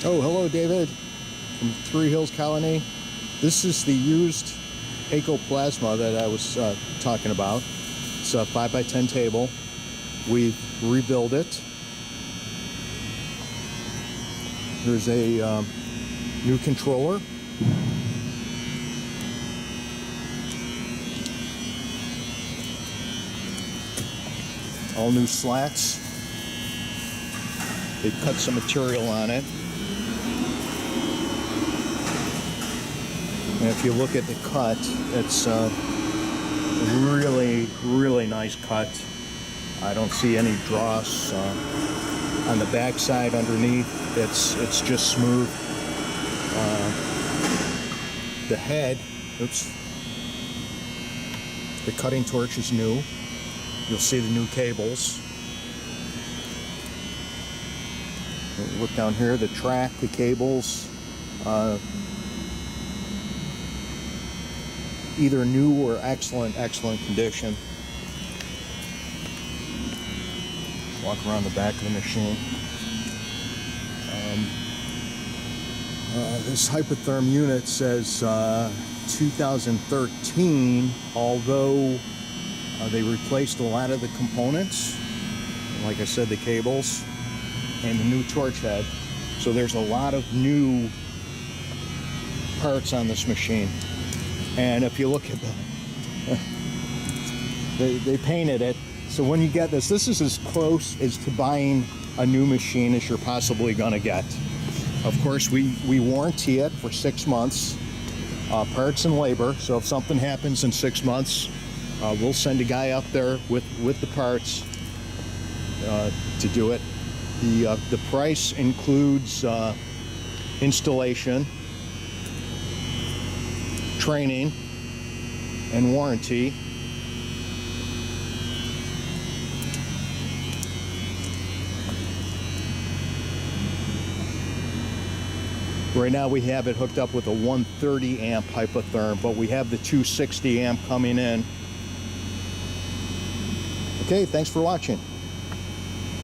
Oh, hello, David from Three Hills Colony. This is the used HACO plasma that I was talking about. It's a 5x10 table. We've rebuilt it. There's a new controller. All new slats. They cut some material on it. And if you look at the cut, it's a really nice cut. I don't see any dross on the back side underneath. It's just smooth. The head, the cutting torch is new. You'll see the new cables. Look down here, the track, the cables, either new or excellent condition. Walk around the back of the machine. This Hypertherm unit says 2013, although they replaced a lot of the components, like I said, the cables and the new torch head. So there's a lot of new parts on this machine. And if you look at they painted it. So when you get this is as close as to buying a new machine as you're possibly gonna get. Of course, we warranty it for 6 months, parts and labor. So if something happens in 6 months, we'll send a guy up there with the parts to do it. The price includes installation, training, and warranty. Right now we have it hooked up with a 130 amp Hypertherm, but we have the 260 amp coming in. Okay, thanks for watching.